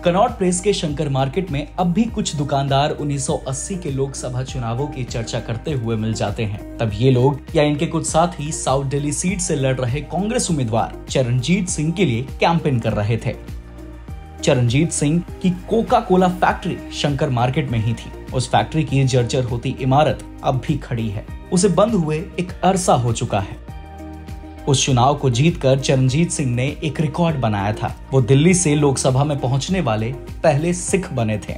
Connaught place के Shankar market में अब भी कुछ दुकानदार 1980 के लोकसभा चुनावों की चर्चा करते हुए मिल जाते हैं। तब ये लोग या इनके कुछ साथी साउथ दिल्ली सीट से लड़ रहे कांग्रेस उम्मीदवार चरणजीत सिंह के लिए कैंपेन कर रहे थे। चरणजीत सिंह की Coca Cola factory Shankar market में ही थी। उस फैक्ट्री की जर्जर होती इमारत अब भी खड़ी है। उसे बंद हुए एक अरसा हो चुका है। उस चुनाव को जीतकर चरणजीत सिंह ने एक रिकॉर्ड बनाया था। वो दिल्ली से लोकसभा में पहुंचने वाले पहले सिख बने थे।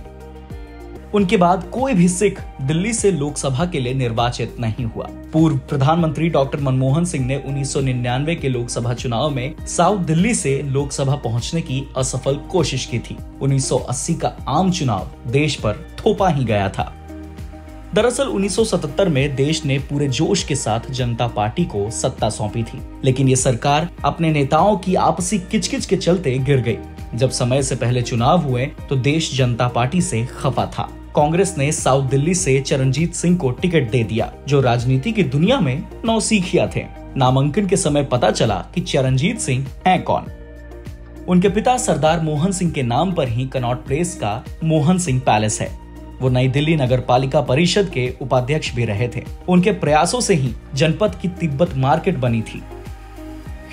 उनके बाद कोई भी सिख दिल्ली से लोकसभा के लिए निर्वाचित नहीं हुआ। पूर्व प्रधानमंत्री डॉक्टर मनमोहन सिंह ने 1999 के लोकसभा चुनाव में साउथ दिल्ली से लोकसभा पहुंचने की असफल कोशिश की थी। 1980 का आम चुनाव देश पर थोपा ही गया था। दरअसल 1977 में देश ने पूरे जोश के साथ जनता पार्टी को सत्ता सौंपी थी, लेकिन ये सरकार अपने नेताओं की आपसी किचकिच के चलते गिर गई। जब समय से पहले चुनाव हुए तो देश जनता पार्टी से खफा था। कांग्रेस ने साउथ दिल्ली से चरणजीत सिंह को टिकट दे दिया, जो राजनीति की दुनिया में नौसिखिया थे। नामांकन के समय पता चला कि चरणजीत सिंह हैं कौन। उनके पिता सरदार मोहन सिंह के नाम पर ही कनॉट प्लेस का मोहन सिंह पैलेस है। वो नई दिल्ली नगर पालिका परिषद के उपाध्यक्ष भी रहे थे। उनके प्रयासों से ही जनपद की तिब्बत मार्केट बनी थी।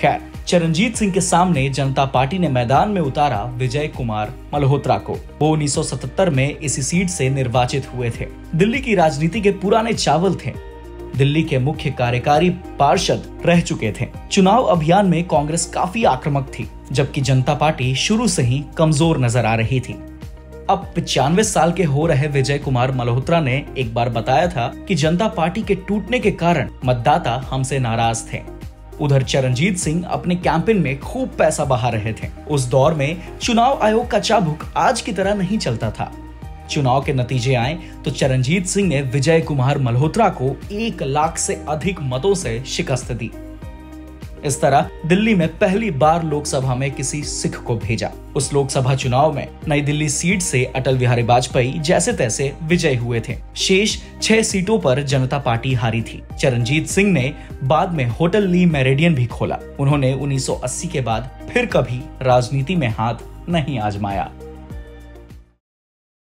खैर, चरणजीत सिंह के सामने जनता पार्टी ने मैदान में उतारा विजय कुमार मल्होत्रा को। वो 1977 में इसी सीट से निर्वाचित हुए थे। दिल्ली की राजनीति के पुराने चावल थे। दिल्ली के मुख्य कार्यकारी पार्षद रह चुके थे। चुनाव अभियान में कांग्रेस काफी आक्रामक थी, जबकि जनता पार्टी शुरू से ही कमजोर नजर आ रही थी। अब 95 साल के हो रहे विजय कुमार मल्होत्रा ने एक बार बताया था कि जनता पार्टी के टूटने के कारण मतदाता हमसे नाराज थे। उधर चरणजीत सिंह अपने कैंपेन में खूब पैसा बहा रहे थे। उस दौर में चुनाव आयोग का चाबुक आज की तरह नहीं चलता था। चुनाव के नतीजे आए तो चरणजीत सिंह ने विजय कुमार मल्होत्रा को 1 लाख से अधिक मतों से शिकस्त दी। इस तरह दिल्ली में पहली बार लोकसभा में किसी सिख को भेजा। उस लोकसभा चुनाव में नई दिल्ली सीट से अटल बिहारी वाजपेयी जैसे तैसे विजयी हुए थे। शेष 6 सीटों पर जनता पार्टी हारी थी। चरणजीत सिंह ने बाद में होटल ली मेरिडियन भी खोला। उन्होंने 1980 के बाद फिर कभी राजनीति में हाथ नहीं आजमाया।